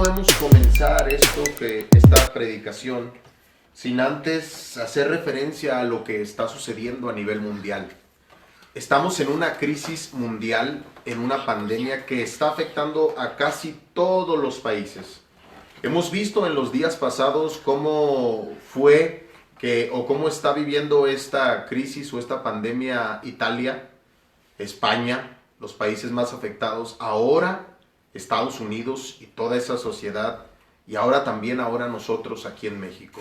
podemos comenzar esta predicación sin antes hacer referencia a lo que está sucediendo a nivel mundial. Estamos en una crisis mundial, en una pandemia que está afectando a casi todos los países. Hemos visto en los días pasados cómo cómo está viviendo esta crisis o esta pandemia Italia, España, los países más afectados, ahora Estados Unidos y toda esa sociedad, y ahora nosotros aquí en México.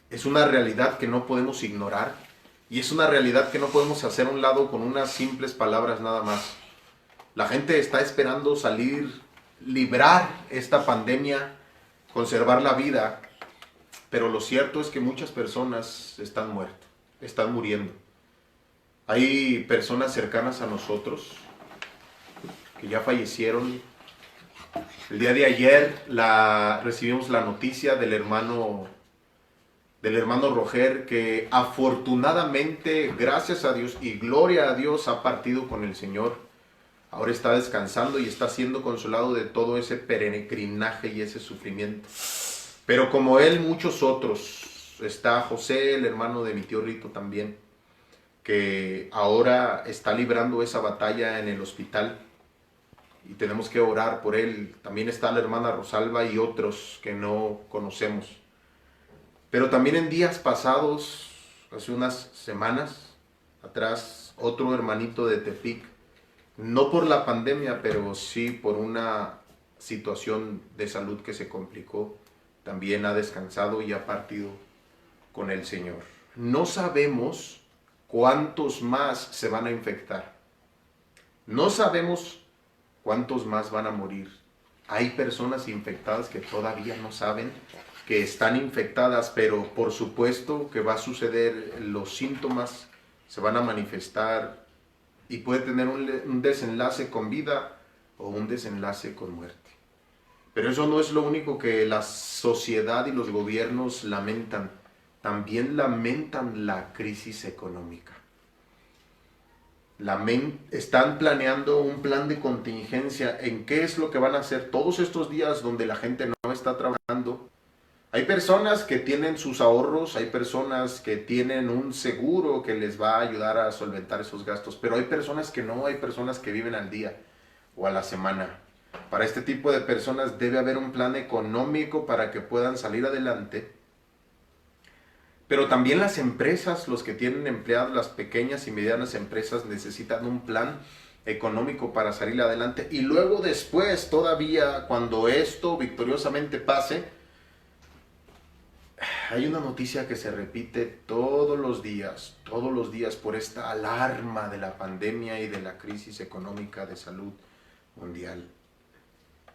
Es una realidad que no podemos ignorar y es una realidad que no podemos hacer a un lado con unas simples palabras nada más. La gente está esperando librar esta pandemia, conservar la vida, pero lo cierto es que muchas personas están muertas, están muriendo. Hay personas cercanas a nosotros que ya fallecieron. El día de ayer recibimos la noticia del hermano Roger, que afortunadamente, gracias a Dios y gloria a Dios, ha partido con el Señor. Ahora está descansando y está siendo consolado de todo ese peregrinaje y ese sufrimiento. Pero como él, muchos otros. Está José, el hermano de mi tío Rito también, que ahora está librando esa batalla en el hospital. Y tenemos que orar por él. También está la hermana Rosalba y otros que no conocemos. Pero también en días pasados, hace unas semanas atrás, otro hermanito de Tepic, no por la pandemia, pero sí por una situación de salud que se complicó, también ha descansado y ha partido con el Señor. No sabemos cuántos más se van a infectar. No sabemos cuántos más van a morir. Hay personas infectadas que todavía no saben que están infectadas, pero por supuesto que va a suceder, los síntomas se van a manifestar y puede tener un desenlace con vida o un desenlace con muerte. Pero eso no es lo único que la sociedad y los gobiernos lamentan. También lamentan la crisis económica. Están planeando un plan de contingencia en qué es lo que van a hacer todos estos días donde la gente no está trabajando. Hay personas que tienen sus ahorros, hay personas que tienen un seguro que les va a ayudar a solventar esos gastos, pero hay personas que no, hay personas que viven al día o a la semana. Para este tipo de personas debe haber un plan económico para que puedan salir adelante. Pero también las empresas, los que tienen empleados, las pequeñas y medianas empresas necesitan un plan económico para salir adelante. Y luego después, todavía, cuando esto victoriosamente pase, hay una noticia que se repite todos los días por esta alarma de la pandemia y de la crisis económica de salud mundial.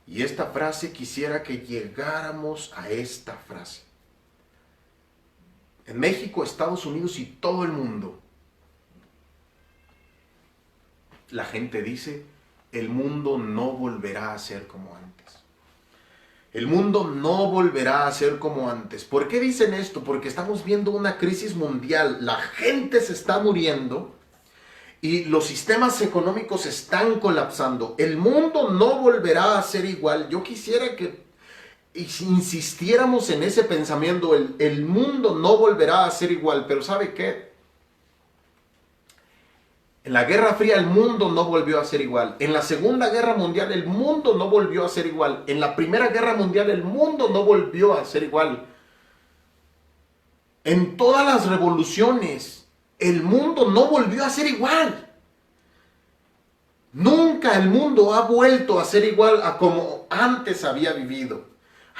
Y esta frase, quisiera que llegáramos a esta frase. En México, Estados Unidos y todo el mundo, la gente dice, el mundo no volverá a ser como antes. El mundo no volverá a ser como antes. ¿Por qué dicen esto? Porque estamos viendo una crisis mundial. La gente se está muriendo y los sistemas económicos están colapsando. El mundo no volverá a ser igual. Yo quisiera que insistiéramos en ese pensamiento. El mundo no volverá a ser igual. Pero ¿sabe qué? En la Guerra Fría el mundo no volvió a ser igual. En la Segunda Guerra Mundial el mundo no volvió a ser igual. En la Primera Guerra Mundial el mundo no volvió a ser igual. En todas las revoluciones el mundo no volvió a ser igual. Nunca el mundo ha vuelto a ser igual a como antes había vivido.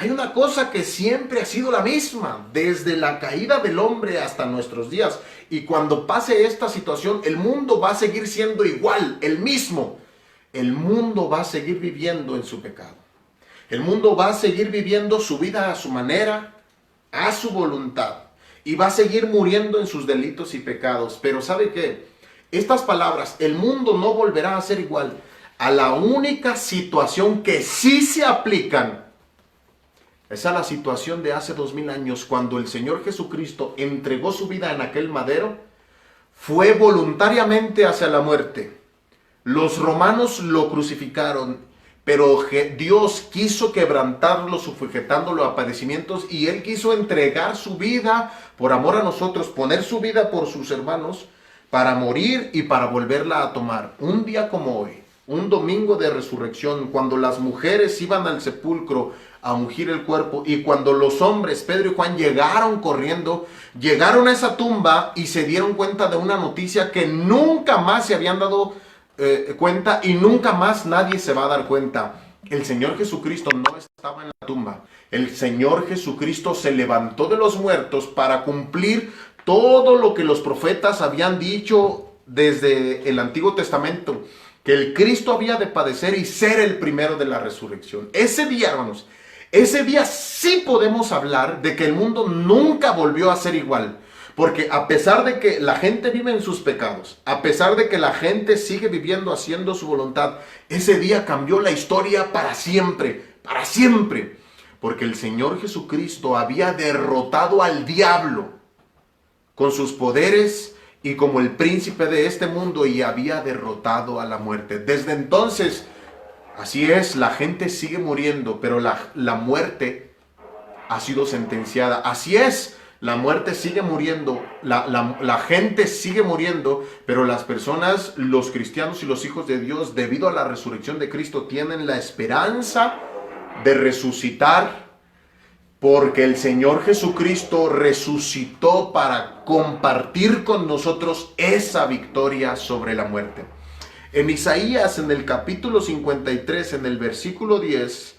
Hay una cosa que siempre ha sido la misma, desde la caída del hombre hasta nuestros días. Y cuando pase esta situación, el mundo va a seguir siendo igual, el mismo. El mundo va a seguir viviendo en su pecado. El mundo va a seguir viviendo su vida a su manera, a su voluntad. Y va a seguir muriendo en sus delitos y pecados. Pero ¿sabe qué? Estas palabras, el mundo no volverá a ser igual, a la única situación que sí se aplican, es a la situación de hace 2000 años, cuando el Señor Jesucristo entregó su vida en aquel madero, fue voluntariamente hacia la muerte. Los romanos lo crucificaron, pero Dios quiso quebrantarlo, sujetándolo a padecimientos, y Él quiso entregar su vida por amor a nosotros, poner su vida por sus hermanos, para morir y para volverla a tomar. Un día como hoy, un domingo de resurrección, cuando las mujeres iban al sepulcro a ungir el cuerpo, y cuando los hombres, Pedro y Juan, llegaron corriendo, llegaron a esa tumba y se dieron cuenta de una noticia que nunca más se habían dado cuenta, y nunca más nadie se va a dar cuenta. El Señor Jesucristo no estaba en la tumba. El Señor Jesucristo se levantó de los muertos para cumplir todo lo que los profetas habían dicho desde el Antiguo Testamento, que el Cristo había de padecer y ser el primero de la resurrección. Ese día, hermanos, ese día sí podemos hablar de que el mundo nunca volvió a ser igual. Porque a pesar de que la gente vive en sus pecados, a pesar de que la gente sigue viviendo haciendo su voluntad, ese día cambió la historia para siempre, para siempre. Porque el Señor Jesucristo había derrotado al diablo con sus poderes y como el príncipe de este mundo, y había derrotado a la muerte. Desde entonces, así es, la gente sigue muriendo, pero la muerte ha sido sentenciada. Así es. La muerte sigue muriendo, la gente sigue muriendo, pero las personas, los cristianos y los hijos de Dios, debido a la resurrección de Cristo, tienen la esperanza de resucitar, porque el Señor Jesucristo resucitó para compartir con nosotros esa victoria sobre la muerte. En Isaías, en el capítulo 53, en el versículo 10,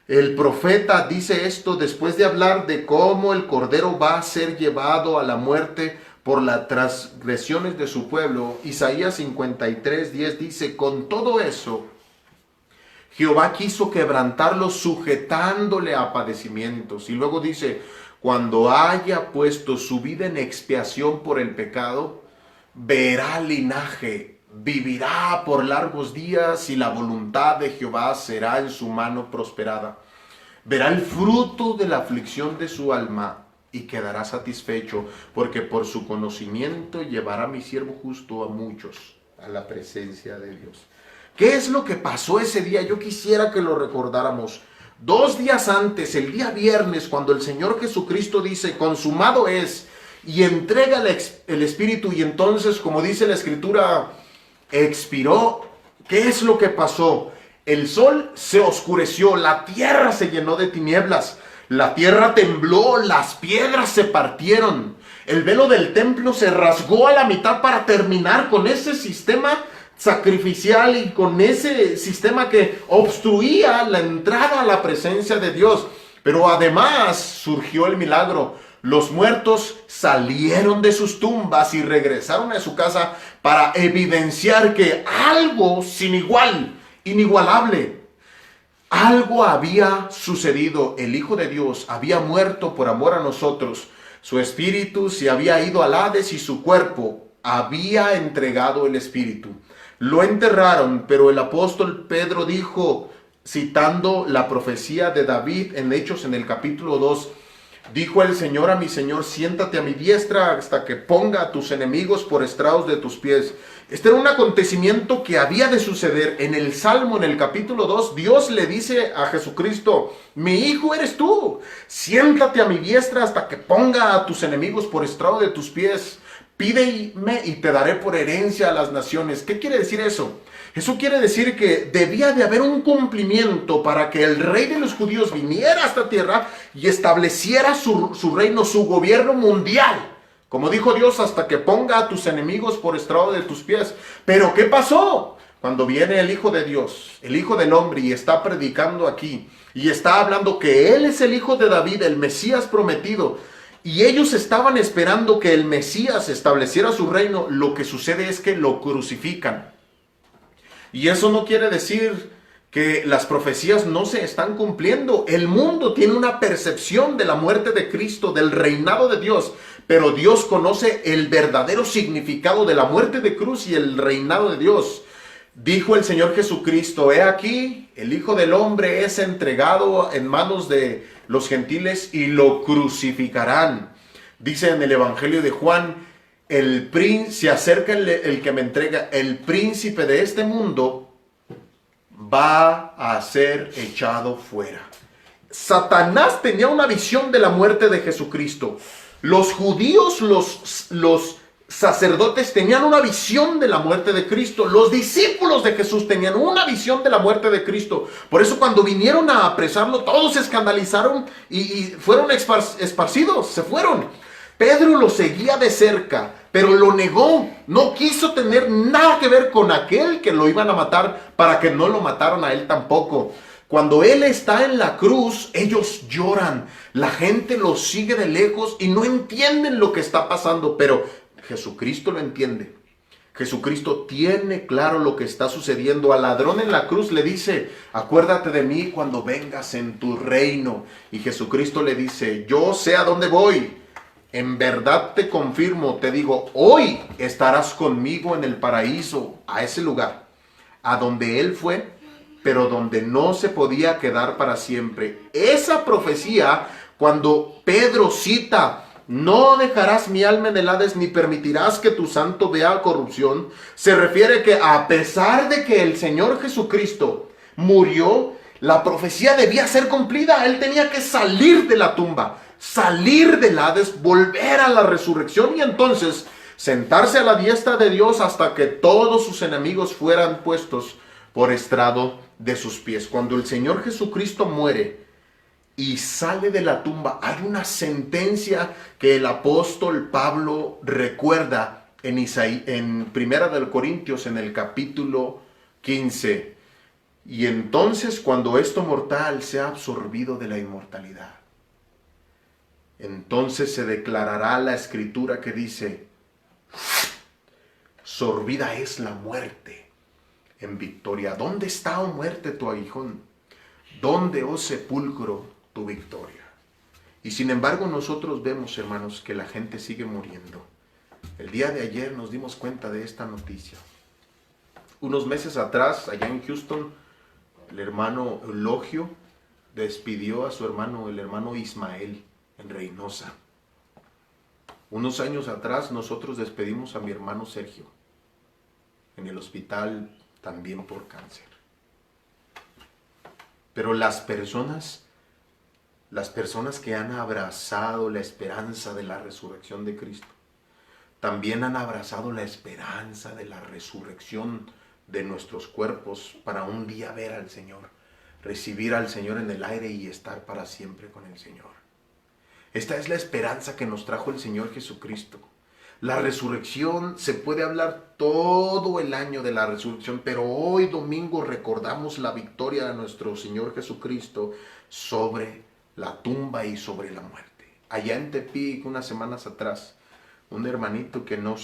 el profeta dice esto después de hablar de cómo el Cordero va a ser llevado a la muerte por las transgresiones de su pueblo. Isaías 53, 10 dice: con todo eso, Jehová quiso quebrantarlo, sujetándole a padecimientos. Y luego dice: cuando haya puesto su vida en expiación por el pecado, verá linaje, vivirá por largos días, y la voluntad de Jehová será en su mano prosperada. Verá el fruto de la aflicción de su alma y quedará satisfecho, porque por su conocimiento llevará a mi siervo justo a muchos a la presencia de Dios. ¿Qué es lo que pasó ese día? Yo quisiera que lo recordáramos. 2 días antes, el día viernes, cuando el Señor Jesucristo dice: consumado es, y entrega el Espíritu, y entonces, como dice la Escritura, expiró. ¿Qué es lo que pasó? El sol se oscureció, la tierra se llenó de tinieblas, la tierra tembló, las piedras se partieron, el velo del templo se rasgó a la mitad para terminar con ese sistema sacrificial y con ese sistema que obstruía la entrada a la presencia de Dios. Pero además surgió el milagro. Los muertos salieron de sus tumbas y regresaron a su casa para evidenciar que algo sin igual, inigualable, algo había sucedido. El Hijo de Dios había muerto por amor a nosotros. Su espíritu se había ido al Hades y su cuerpo había entregado el espíritu. Lo enterraron, pero el apóstol Pedro dijo, citando la profecía de David en Hechos en el capítulo 2, dijo el Señor a mi Señor: siéntate a mi diestra hasta que ponga a tus enemigos por estrados de tus pies. Este era un acontecimiento que había de suceder. En el Salmo, en el capítulo 2, Dios le dice a Jesucristo: mi hijo eres tú, siéntate a mi diestra hasta que ponga a tus enemigos por estrado de tus pies. Pídeme y te daré por herencia a las naciones. ¿Qué quiere decir eso? Eso quiere decir que debía de haber un cumplimiento para que el rey de los judíos viniera a esta tierra y estableciera su reino, su gobierno mundial. Como dijo Dios: hasta que ponga a tus enemigos por estrado de tus pies. Pero ¿qué pasó? Cuando viene el Hijo de Dios, el Hijo del Hombre, y está predicando aquí, y está hablando que Él es el Hijo de David, el Mesías prometido, y ellos estaban esperando que el Mesías estableciera su reino, lo que sucede es que lo crucifican. Y eso no quiere decir que las profecías no se están cumpliendo. El mundo tiene una percepción de la muerte de Cristo, del reinado de Dios, pero Dios conoce el verdadero significado de la muerte de cruz y el reinado de Dios. Dijo el Señor Jesucristo: he aquí, el Hijo del Hombre es entregado en manos de los gentiles y lo crucificarán. Dice en el Evangelio de Juan: se acerca el que me entrega, el príncipe de este mundo va a ser echado fuera. Satanás tenía una visión de la muerte de Jesucristo. Los judíos, los sacerdotes tenían una visión de la muerte de Cristo. Los discípulos de Jesús tenían una visión de la muerte de Cristo. Por eso cuando vinieron a apresarlo, todos se escandalizaron y fueron esparcidos, se fueron. Pedro lo seguía de cerca, pero lo negó. No quiso tener nada que ver con aquel que lo iban a matar, para que no lo mataran a él tampoco. Cuando él está en la cruz, ellos lloran. La gente lo sigue de lejos y no entienden lo que está pasando, pero Jesucristo lo entiende. Jesucristo tiene claro lo que está sucediendo. Al ladrón en la cruz le dice: acuérdate de mí cuando vengas en tu reino. Y Jesucristo le dice: yo sé a dónde voy. En verdad te confirmo, te digo, hoy estarás conmigo en el paraíso, a ese lugar, a donde él fue, pero donde no se podía quedar para siempre. Esa profecía, cuando Pedro cita: no dejarás mi alma en el Hades, ni permitirás que tu santo vea corrupción, se refiere que a pesar de que el Señor Jesucristo murió, la profecía debía ser cumplida. Él tenía que salir de la tumba, salir del Hades, volver a la resurrección y entonces sentarse a la diestra de Dios hasta que todos sus enemigos fueran puestos por estrado de sus pies. Cuando el Señor Jesucristo muere y sale de la tumba, hay una sentencia que el apóstol Pablo recuerda en Primera de Corintios, en el capítulo 15. Y entonces, cuando esto mortal sea absorbido de la inmortalidad, entonces se declarará la escritura que dice: sorbida es la muerte en victoria. ¿Dónde está, oh muerte, tu aguijón? ¿Dónde, oh sepulcro, tu victoria? Y sin embargo nosotros vemos, hermanos, que la gente sigue muriendo. El día de ayer nos dimos cuenta de esta noticia. Unos meses atrás, allá en Houston, el hermano Eulogio despidió a su hermano, el hermano Ismael, en Reynosa. Unos años atrás nosotros despedimos a mi hermano Sergio en el hospital, también por cáncer. Pero las personas que han abrazado la esperanza de la resurrección de Cristo, también han abrazado la esperanza de la resurrección de nuestros cuerpos para un día ver al Señor, recibir al Señor en el aire y estar para siempre con el Señor. Esta es la esperanza que nos trajo el Señor Jesucristo. La resurrección, se puede hablar todo el año de la resurrección, pero hoy domingo recordamos la victoria de nuestro Señor Jesucristo sobre la tumba y sobre la muerte. Allá en Tepic, unas semanas atrás, un hermanito que no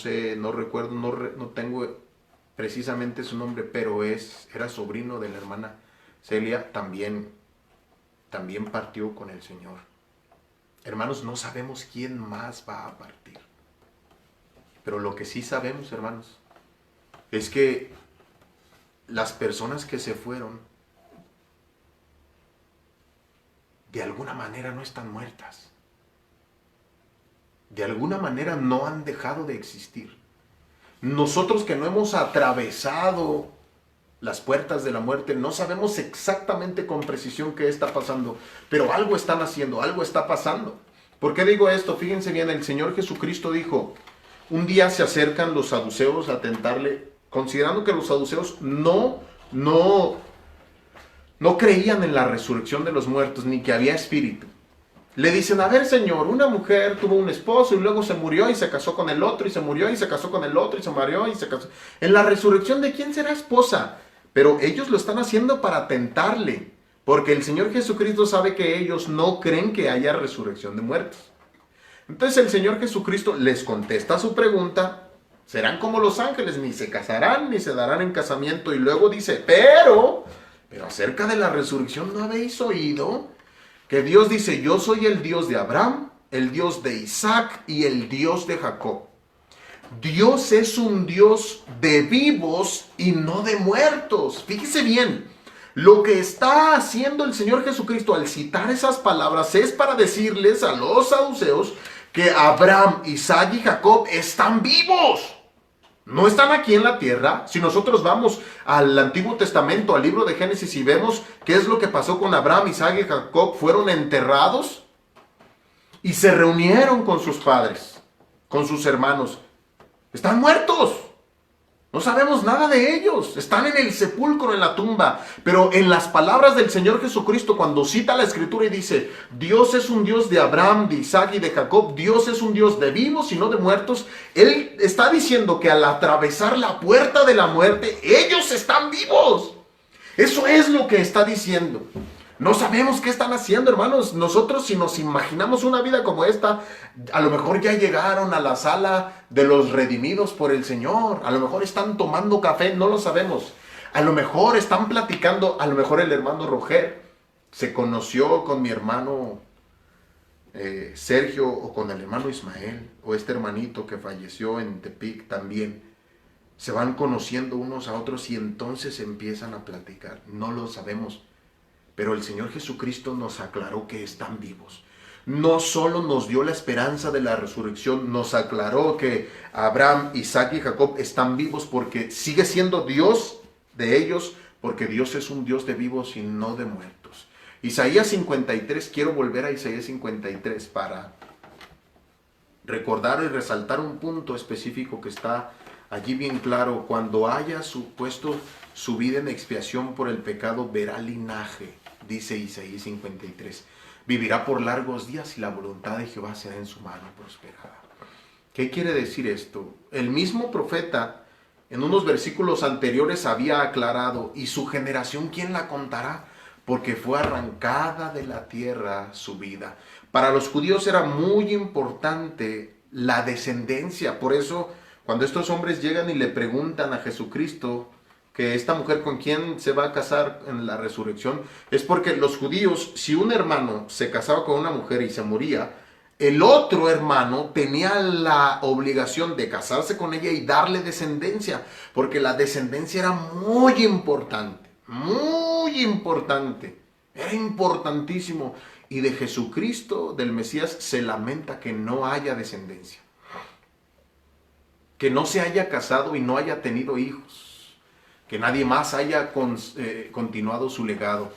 recuerdo, no tengo precisamente su nombre, pero era sobrino de la hermana Celia, también partió con el Señor. Hermanos, no sabemos quién más va a partir. Pero lo que sí sabemos, hermanos, es que las personas que se fueron, de alguna manera no están muertas. De alguna manera no han dejado de existir. Nosotros que no hemos atravesado las puertas de la muerte, no sabemos exactamente con precisión qué está pasando, pero algo están haciendo, algo está pasando. ¿Por qué digo esto? Fíjense bien, el Señor Jesucristo dijo: un día se acercan los saduceos a tentarle, considerando que los saduceos no creían en la resurrección de los muertos, ni que había espíritu. Le dicen: a ver, Señor, una mujer tuvo un esposo y luego se murió y se casó con el otro y se murió y se casó con el otro y se murió y se casó. ¿En la resurrección de quién será esposa? Pero ellos lo están haciendo para tentarle, porque el Señor Jesucristo sabe que ellos no creen que haya resurrección de muertos. Entonces el Señor Jesucristo les contesta su pregunta: serán como los ángeles, ni se casarán ni se darán en casamiento. Y luego dice: pero acerca de la resurrección, ¿no habéis oído que Dios dice: yo soy el Dios de Abraham, el Dios de Isaac y el Dios de Jacob? Dios es un Dios de vivos y no de muertos. Fíjese bien, lo que está haciendo el Señor Jesucristo al citar esas palabras es para decirles a los saduceos que Abraham, Isaac y Jacob están vivos. No están aquí en la tierra. Si nosotros vamos al Antiguo Testamento, al libro de Génesis, y vemos qué es lo que pasó con Abraham, Isaac y Jacob, fueron enterrados y se reunieron con sus padres, con sus hermanos. Están muertos. No sabemos nada de ellos. Están en el sepulcro, en la tumba. Pero en las palabras del Señor Jesucristo, cuando cita la Escritura y dice, Dios es un Dios de Abraham, de Isaac y de Jacob, Dios es un Dios de vivos y no de muertos, Él está diciendo que al atravesar la puerta de la muerte, ellos están vivos. Eso es lo que está diciendo. No sabemos qué están haciendo, hermanos. Nosotros, si nos imaginamos una vida como esta, a lo mejor ya llegaron a la sala de los redimidos por el Señor. A lo mejor están tomando café, no lo sabemos. A lo mejor están platicando, a lo mejor el hermano Roger se conoció con mi hermano Sergio, o con el hermano Ismael, o este hermanito que falleció en Tepic también. Se van conociendo unos a otros y entonces empiezan a platicar. No lo sabemos. Pero el Señor Jesucristo nos aclaró que están vivos. No solo nos dio la esperanza de la resurrección, nos aclaró que Abraham, Isaac y Jacob están vivos porque sigue siendo Dios de ellos, porque Dios es un Dios de vivos y no de muertos. Isaías 53, quiero volver a Isaías 53 para recordar y resaltar un punto específico que está allí bien claro. Cuando haya puesto su vida en expiación por el pecado, verá linaje. Dice Isaías 53, vivirá por largos días y la voluntad de Jehová será en su mano prosperada. ¿Qué quiere decir esto? El mismo profeta en unos versículos anteriores había aclarado, ¿y su generación quién la contará? Porque fue arrancada de la tierra su vida. Para los judíos era muy importante la descendencia. Por eso, cuando estos hombres llegan y le preguntan a Jesucristo que esta mujer con quién se va a casar en la resurrección, es porque los judíos, si un hermano se casaba con una mujer y se moría, el otro hermano tenía la obligación de casarse con ella y darle descendencia, porque la descendencia era muy importante, era importantísimo. Y de Jesucristo, del Mesías, se lamenta que no haya descendencia, que no se haya casado y no haya tenido hijos, que nadie más haya continuado su legado.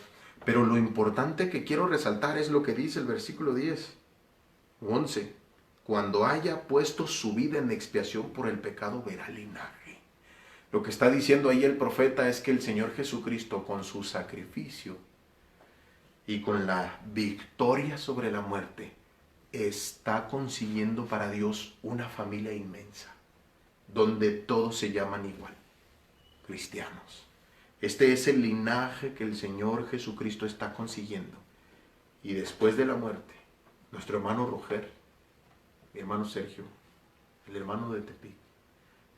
Pero lo importante que quiero resaltar es lo que dice el versículo 10, 11. Cuando haya puesto su vida en expiación por el pecado, verá linaje. Lo que está diciendo ahí el profeta es que el Señor Jesucristo, con su sacrificio y con la victoria sobre la muerte, está consiguiendo para Dios una familia inmensa, donde todos se llaman igual, cristianos. Este es el linaje que el Señor Jesucristo está consiguiendo. Y después de la muerte, nuestro hermano Roger, mi hermano Sergio, el hermano de Tepic,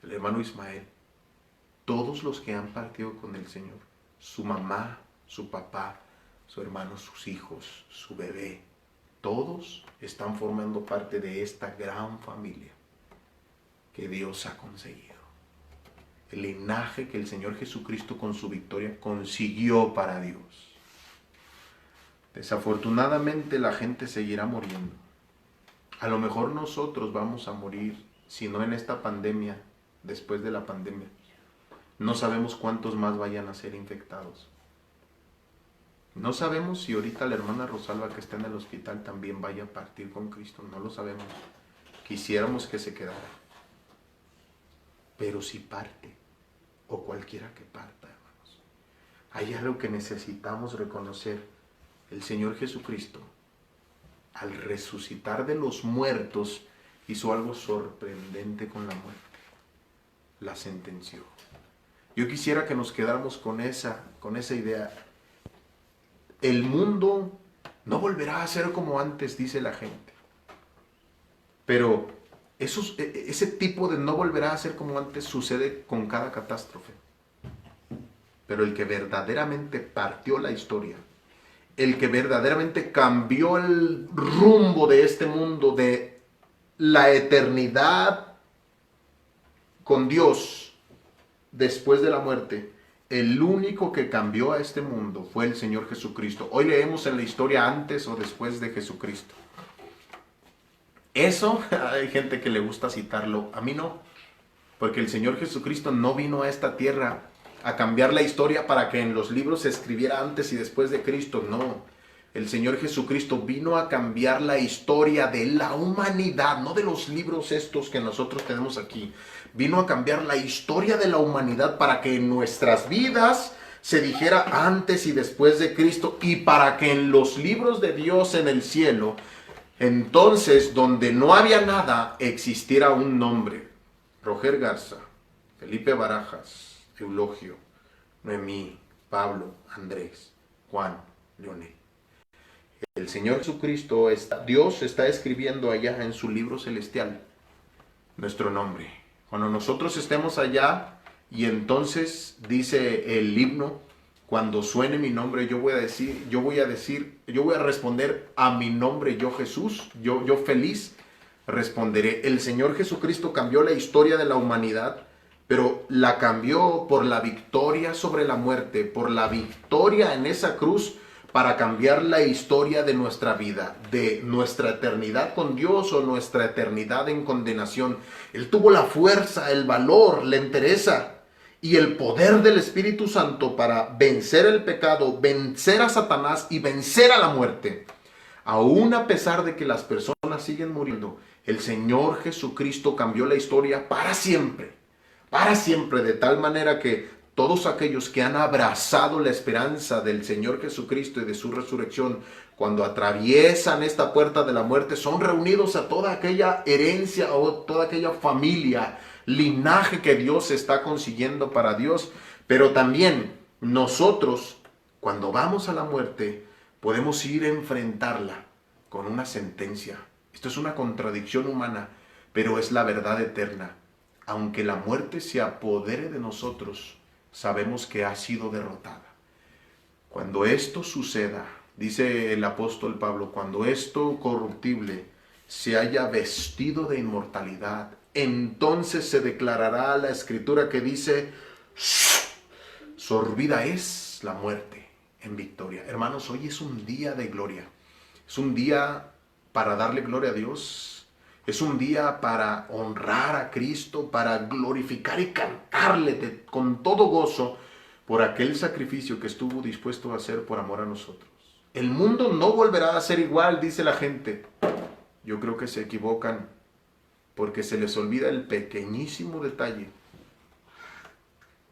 el hermano Ismael, todos los que han partido con el Señor, su mamá, su papá, su hermano, sus hijos, su bebé, todos están formando parte de esta gran familia que Dios ha conseguido. El linaje que el Señor Jesucristo con su victoria consiguió para Dios. Desafortunadamente la gente seguirá muriendo. A lo mejor nosotros vamos a morir, si no en esta pandemia, después de la pandemia. No sabemos cuántos más vayan a ser infectados. No sabemos si ahorita la hermana Rosalba que está en el hospital también vaya a partir con Cristo. No lo sabemos. Quisiéramos que se quedara. Pero si parte, o cualquiera que parta, hermanos, hay algo que necesitamos reconocer. El Señor Jesucristo, al resucitar de los muertos, hizo algo sorprendente con la muerte. La sentenció. Yo quisiera que nos quedáramos con esa idea. El mundo no volverá a ser como antes, dice la gente. Pero ese tipo de no volverá a ser como antes sucede con cada catástrofe. Pero el que verdaderamente partió la historia, el que verdaderamente cambió el rumbo de este mundo, de la eternidad con Dios después de la muerte, el único que cambió a este mundo fue el Señor Jesucristo. Hoy leemos en la historia antes o después de Jesucristo. Eso, hay gente que le gusta citarlo, a mí no. Porque el Señor Jesucristo no vino a esta tierra a cambiar la historia para que en los libros se escribiera antes y después de Cristo. No, el Señor Jesucristo vino a cambiar la historia de la humanidad, no de los libros estos que nosotros tenemos aquí. Vino a cambiar la historia de la humanidad para que en nuestras vidas se dijera antes y después de Cristo, y para que en los libros de Dios en el cielo, entonces donde no había nada, existiera un nombre. Roger Garza, Felipe Barajas, Eulogio, Noemí, Pablo, Andrés, Juan, Leonel. El Señor Jesucristo, Dios está escribiendo allá en su libro celestial nuestro nombre. Cuando nosotros estemos allá, y entonces dice el himno, cuando suene mi nombre, yo voy a responder a mi nombre, yo Jesús, yo feliz responderé. El Señor Jesucristo cambió la historia de la humanidad, pero la cambió por la victoria sobre la muerte, por la victoria en esa cruz, para cambiar la historia de nuestra vida, de nuestra eternidad con Dios o nuestra eternidad en condenación. Él tuvo la fuerza, el valor, la entereza y el poder del Espíritu Santo para vencer el pecado, vencer a Satanás y vencer a la muerte. Aún a pesar de que las personas siguen muriendo, el Señor Jesucristo cambió la historia para siempre, de tal manera que todos aquellos que han abrazado la esperanza del Señor Jesucristo y de su resurrección, cuando atraviesan esta puerta de la muerte, son reunidos a toda aquella herencia o toda aquella familia, linaje que Dios está consiguiendo para Dios. Pero también nosotros, cuando vamos a la muerte, podemos ir a enfrentarla con una sentencia. Esto es una contradicción humana, pero es la verdad eterna. Aunque la muerte se apodere de nosotros, sabemos que ha sido derrotada. Cuando esto suceda, dice el apóstol Pablo, cuando esto corruptible se haya vestido de inmortalidad, entonces se declarará la escritura que dice, sorbida es la muerte en victoria. Hermanos, hoy es un día de gloria. Es un día para darle gloria a Dios. Es un día para honrar a Cristo, para glorificar y cantarle con todo gozo por aquel sacrificio que estuvo dispuesto a hacer por amor a nosotros. El mundo no volverá a ser igual, dice la gente. Yo creo que se equivocan porque se les olvida el pequeñísimo detalle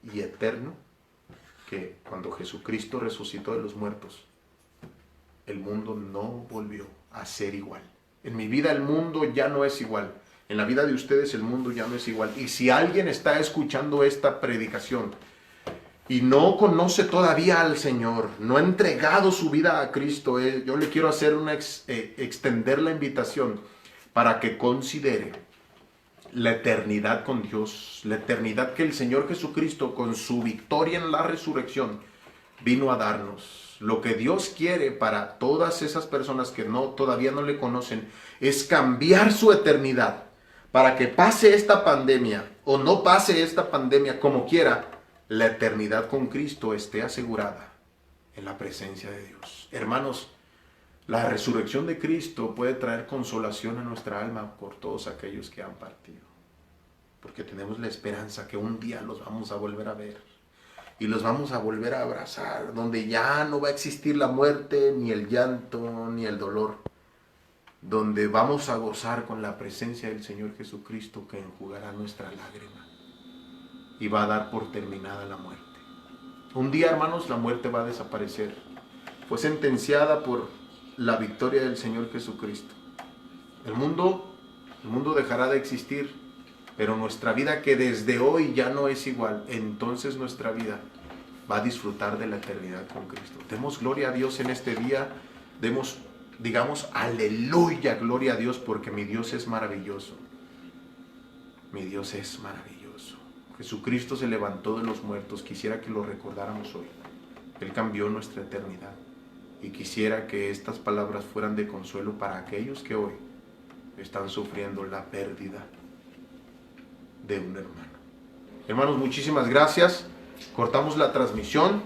y eterno que cuando Jesucristo resucitó de los muertos, el mundo no volvió a ser igual. En mi vida el mundo ya no es igual. En la vida de ustedes el mundo ya no es igual. Y si alguien está escuchando esta predicación y no conoce todavía al Señor, no ha entregado su vida a Cristo, yo le quiero hacer extender la invitación para que considere la eternidad con Dios, la eternidad que el Señor Jesucristo con su victoria en la resurrección vino a darnos. Lo que Dios quiere para todas esas personas que todavía no le conocen es cambiar su eternidad para que pase esta pandemia o no pase esta pandemia, como quiera, la eternidad con Cristo esté asegurada en la presencia de Dios. Hermanos, la resurrección de Cristo puede traer consolación a nuestra alma por todos aquellos que han partido, porque tenemos la esperanza que un día los vamos a volver a ver y los vamos a volver a abrazar, donde ya no va a existir la muerte, ni el llanto, ni el dolor, donde vamos a gozar con la presencia del Señor Jesucristo, que enjugará nuestra lágrima y va a dar por terminada la muerte. Un día, hermanos, la muerte va a desaparecer. Fue sentenciada por la victoria del Señor Jesucristo. El mundo dejará de existir, pero nuestra vida, que desde hoy ya no es igual, entonces nuestra vida va a disfrutar de la eternidad con Cristo. Demos gloria a Dios en este día. Digamos, aleluya, gloria a Dios, porque mi Dios es maravilloso. Mi Dios es maravilloso. Jesucristo se levantó de los muertos. Quisiera que lo recordáramos hoy. Él cambió nuestra eternidad. Y quisiera que estas palabras fueran de consuelo para aquellos que hoy están sufriendo la pérdida de un hermano. Hermanos, muchísimas gracias. Cortamos la transmisión.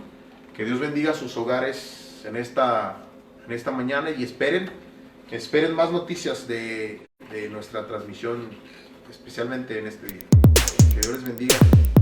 Que Dios bendiga sus hogares en esta mañana y esperen más noticias de nuestra transmisión, especialmente en este día. Que Dios les bendiga.